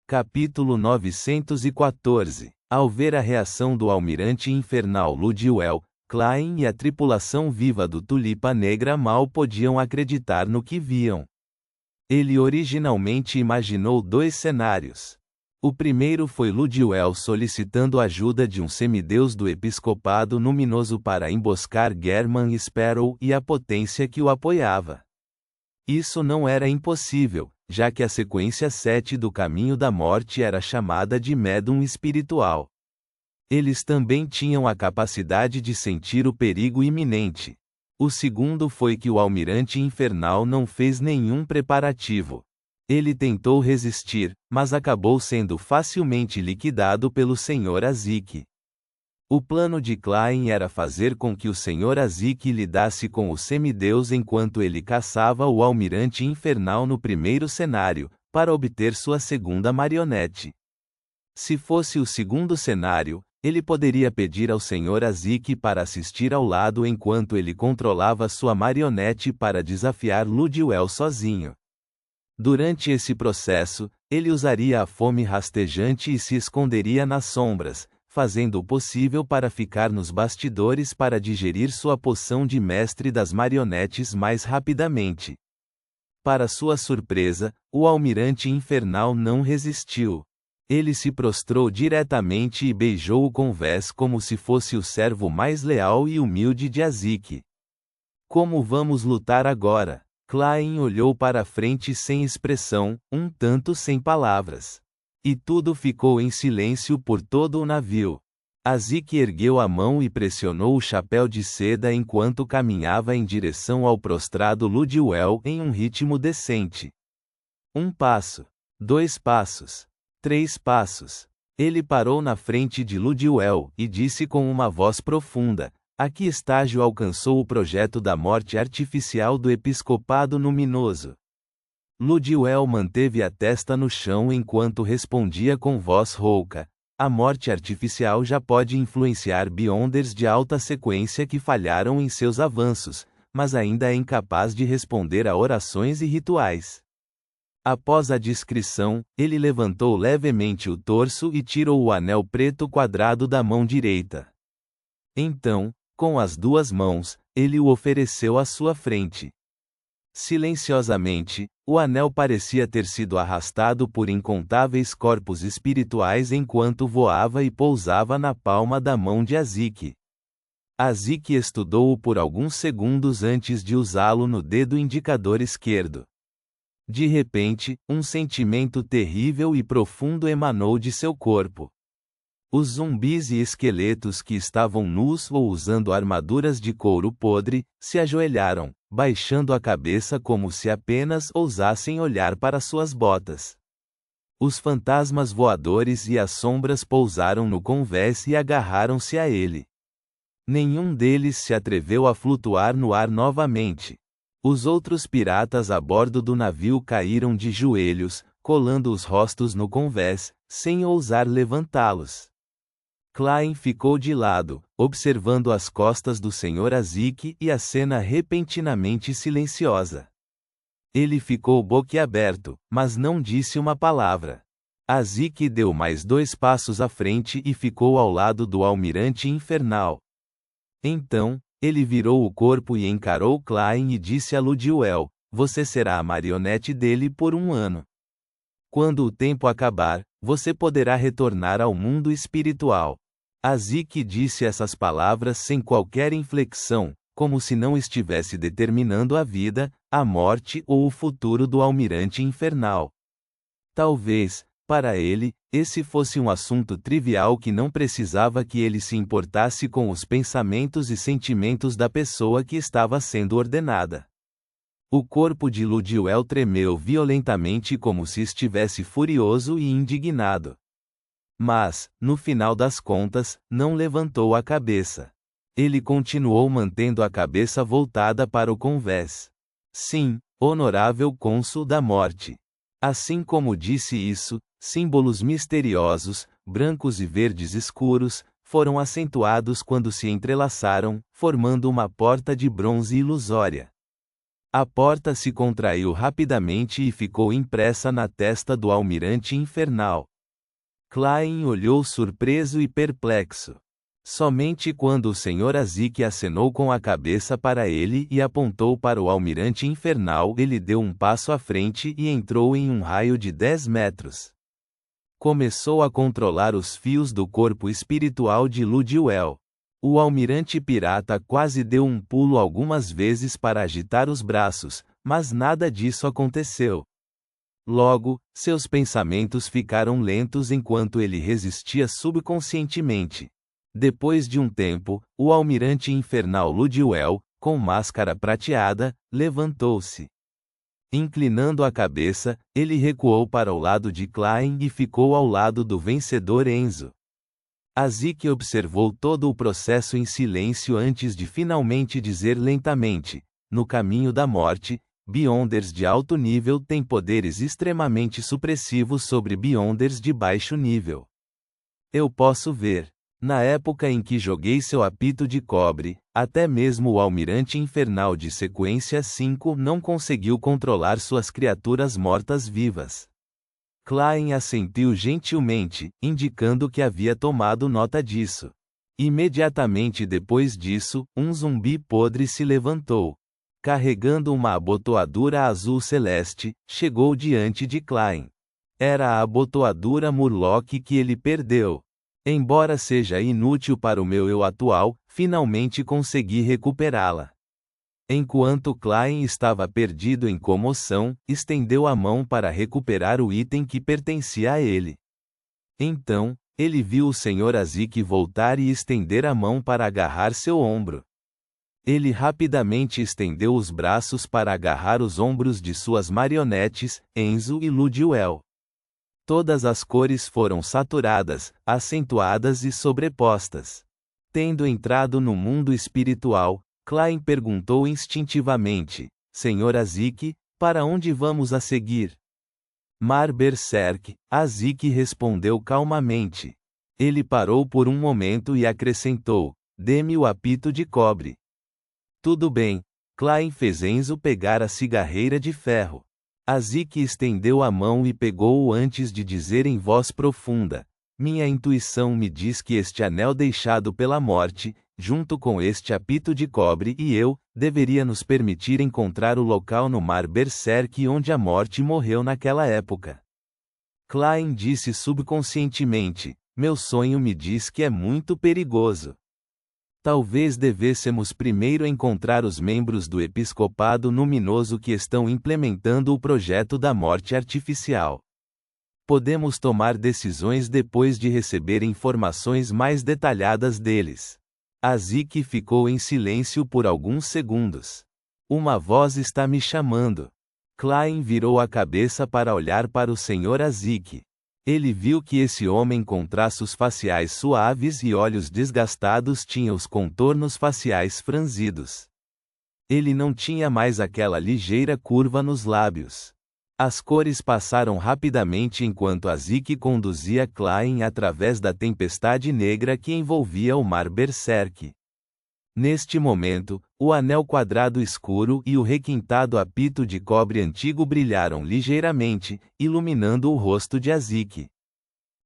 Capítulo 914. Ao ver a reação do almirante infernal Ludiel, Klein e a tripulação viva do Tulipa Negra mal podiam acreditar no que viam. Ele originalmente imaginou dois cenários. O primeiro foi Ludiel solicitando ajuda de um semideus do episcopado luminoso para emboscar German Sparrow e a potência que o apoiava. Isso não era impossível, já que a sequência 7 do Caminho da Morte era chamada de médium espiritual. Eles também tinham a capacidade de sentir o perigo iminente. O segundo foi que o almirante infernal não fez nenhum preparativo. Ele tentou resistir, mas acabou sendo facilmente liquidado pelo Sr. Azik. O plano de Klein era fazer com que o Sr. Azik lidasse com o semideus enquanto ele caçava o almirante infernal no primeiro cenário, para obter sua segunda marionete. Se fosse o segundo cenário, ele poderia pedir ao Sr. Azik para assistir ao lado enquanto ele controlava sua marionete para desafiar Ludiel sozinho. Durante esse processo, ele usaria a fome rastejante e se esconderia nas sombras, fazendo o possível para ficar nos bastidores para digerir sua poção de mestre das marionetes mais rapidamente. Para sua surpresa, o almirante infernal não resistiu. Ele se prostrou diretamente e beijou o convés como se fosse o servo mais leal e humilde de Azik. Como vamos lutar agora? Klein olhou para a frente sem expressão, um tanto sem palavras. E tudo ficou em silêncio por todo o navio. Azik ergueu a mão e pressionou o chapéu de seda enquanto caminhava em direção ao prostrado Ludiel em um ritmo decente. 1 passo. 2 passos. 3 passos. Ele parou na frente de Ludiel e disse com uma voz profunda: a que estágio alcançou o projeto da morte artificial do episcopado luminoso? Ludiel manteve a testa no chão enquanto respondia com voz rouca: a morte artificial já pode influenciar Beyonders de alta sequência que falharam em seus avanços, mas ainda é incapaz de responder a orações e rituais. Após a descrição, ele levantou levemente o torso e tirou o anel preto quadrado da mão direita. Então, com as duas mãos, ele o ofereceu à sua frente. Silenciosamente, o anel parecia ter sido arrastado por incontáveis corpos espirituais enquanto voava e pousava na palma da mão de Azik. Azik estudou-o por alguns segundos antes de usá-lo no dedo indicador esquerdo. De repente, um sentimento terrível e profundo emanou de seu corpo. Os zumbis e esqueletos que estavam nus ou usando armaduras de couro podre, se ajoelharam, baixando a cabeça como se apenas ousassem olhar para suas botas. Os fantasmas voadores e as sombras pousaram no convés e agarraram-se a ele. Nenhum deles se atreveu a flutuar no ar novamente. Os outros piratas a bordo do navio caíram de joelhos, colando os rostos no convés, sem ousar levantá-los. Klein ficou de lado, observando as costas do Sr. Azik e a cena repentinamente silenciosa. Ele ficou boquiaberto, mas não disse uma palavra. Azik deu mais 2 passos à frente e ficou ao lado do almirante infernal. Então, ele virou o corpo e encarou Klein e disse a Ludiel: você será a marionete dele por 1 ano. Quando o tempo acabar, você poderá retornar ao mundo espiritual. Azik disse essas palavras sem qualquer inflexão, como se não estivesse determinando a vida, a morte ou o futuro do almirante infernal. Talvez, para ele, esse fosse um assunto trivial que não precisava que ele se importasse com os pensamentos e sentimentos da pessoa que estava sendo ordenada. O corpo de Ludiel tremeu violentamente como se estivesse furioso e indignado. Mas, no final das contas, não levantou a cabeça. Ele continuou mantendo a cabeça voltada para o convés. Sim, honorável cônsul da morte. Assim como disse isso, símbolos misteriosos, brancos e verdes escuros, foram acentuados quando se entrelaçaram, formando uma porta de bronze ilusória. A porta se contraiu rapidamente e ficou impressa na testa do almirante infernal. Klein olhou surpreso e perplexo. Somente quando o Sr. Azik acenou com a cabeça para ele e apontou para o almirante infernal, ele deu um passo à frente e entrou em um raio de 10 metros. Começou a controlar os fios do corpo espiritual de Ludiwell. O almirante pirata quase deu um pulo algumas vezes para agitar os braços, mas nada disso aconteceu. Logo, seus pensamentos ficaram lentos enquanto ele resistia subconscientemente. Depois de um tempo, o almirante infernal Ludiwell, com máscara prateada, levantou-se. Inclinando a cabeça, ele recuou para o lado de Klein e ficou ao lado do vencedor Enzo. Azik observou todo o processo em silêncio antes de finalmente dizer lentamente: no caminho da morte, Beyonders de alto nível têm poderes extremamente supressivos sobre Beyonders de baixo nível. Eu posso ver. Na época em que joguei seu apito de cobre, até mesmo o almirante infernal de sequência 5 não conseguiu controlar suas criaturas mortas-vivas. Klein assentiu gentilmente, indicando que havia tomado nota disso. Imediatamente depois disso, um zumbi podre se levantou. Carregando uma abotoadura azul celeste, chegou diante de Klein. Era a abotoadura Murloc que ele perdeu. Embora seja inútil para o meu eu atual, finalmente consegui recuperá-la. Enquanto Klein estava perdido em comoção, estendeu a mão para recuperar o item que pertencia a ele. Então, ele viu o Sr. Azik voltar e estender a mão para agarrar seu ombro. Ele rapidamente estendeu os braços para agarrar os ombros de suas marionetes, Enzo e Ludiwell. Todas as cores foram saturadas, acentuadas e sobrepostas. Tendo entrado no mundo espiritual, Klein perguntou instintivamente: Sr. Azik, para onde vamos a seguir? Mar Berserk, Azik respondeu calmamente. Ele parou por um momento e acrescentou: dê-me o apito de cobre. Tudo bem. Klein fez Enzo pegar a cigarreira de ferro. Azik estendeu a mão e pegou-o antes de dizer em voz profunda: minha intuição me diz que este anel deixado pela morte, junto com este apito de cobre e eu, deveria nos permitir encontrar o local no Mar Berserk onde a morte morreu naquela época. Klein disse subconscientemente: meu sonho me diz que é muito perigoso. Talvez devêssemos primeiro encontrar os membros do episcopado luminoso que estão implementando o projeto da morte artificial. Podemos tomar decisões depois de receber informações mais detalhadas deles. Azik ficou em silêncio por alguns segundos. Uma voz está me chamando. Klein virou a cabeça para olhar para o Sr. Azik. Ele viu que esse homem com traços faciais suaves e olhos desgastados tinha os contornos faciais franzidos. Ele não tinha mais aquela ligeira curva nos lábios. As cores passaram rapidamente enquanto Azik conduzia Klein através da tempestade negra que envolvia o Mar Berserk. Neste momento, o anel quadrado escuro e o requintado apito de cobre antigo brilharam ligeiramente, iluminando o rosto de Azik.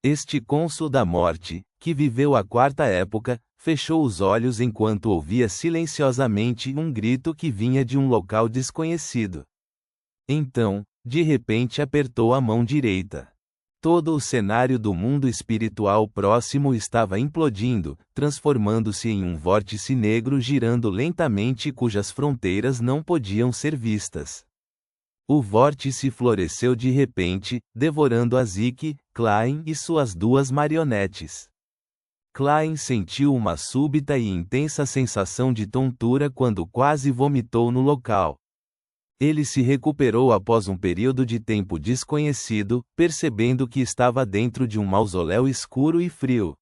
Este cônsul da morte, que viveu a quarta época, fechou os olhos enquanto ouvia silenciosamente um grito que vinha de um local desconhecido. Então, de repente apertou a mão direita. Todo o cenário do mundo espiritual próximo estava implodindo, transformando-se em um vórtice negro girando lentamente cujas fronteiras não podiam ser vistas. O vórtice floresceu de repente, devorando Azik, Klein e suas duas marionetes. Klein sentiu uma súbita e intensa sensação de tontura quando quase vomitou no local. Ele se recuperou após um período de tempo desconhecido, percebendo que estava dentro de um mausoléu escuro e frio.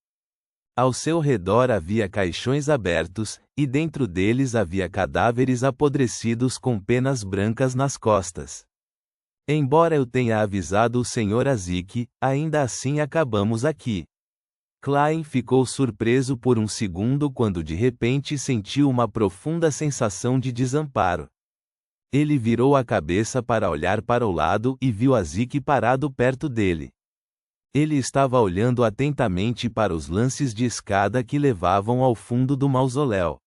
Ao seu redor havia caixões abertos, e dentro deles havia cadáveres apodrecidos com penas brancas nas costas. Embora eu tenha avisado o Sr. Azik, ainda assim acabamos aqui. Klein ficou surpreso por um segundo quando de repente sentiu uma profunda sensação de desamparo. Ele virou a cabeça para olhar para o lado e viu Azik parado perto dele. Ele estava olhando atentamente para os lances de escada que levavam ao fundo do mausoléu.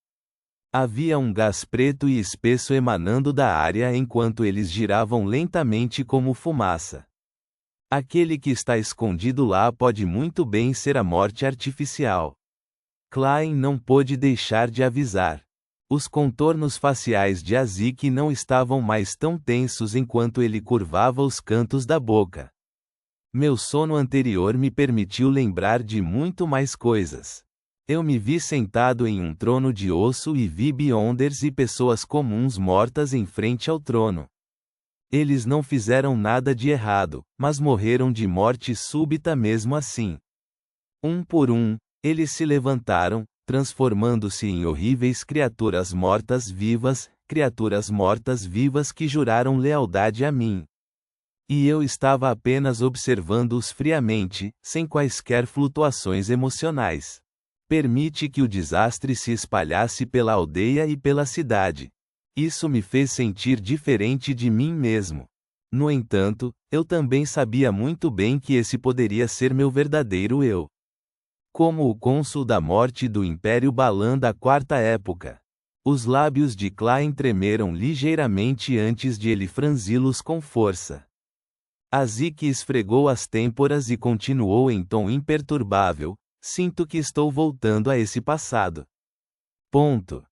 Havia um gás preto e espesso emanando da área enquanto eles giravam lentamente como fumaça. Aquele que está escondido lá pode muito bem ser a morte artificial. Klein não pôde deixar de avisar. Os contornos faciais de Azik não estavam mais tão tensos enquanto ele curvava os cantos da boca. Meu sono anterior me permitiu lembrar de muito mais coisas. Eu me vi sentado em um trono de osso e vi Beyonders e pessoas comuns mortas em frente ao trono. Eles não fizeram nada de errado, mas morreram de morte súbita mesmo assim. Um por um, eles se levantaram, transformando-se em horríveis criaturas mortas-vivas que juraram lealdade a mim. E eu estava apenas observando-os friamente, sem quaisquer flutuações emocionais. Permite que o desastre se espalhasse pela aldeia e pela cidade. Isso me fez sentir diferente de mim mesmo. No entanto, eu também sabia muito bem que esse poderia ser meu verdadeiro eu. Como o cônsul da morte do Império Balan da Quarta Época. Os lábios de Klein tremeram ligeiramente antes de ele franzi-los com força. Azik esfregou as têmporas e continuou em tom imperturbável: sinto que estou voltando a esse passado. Ponto.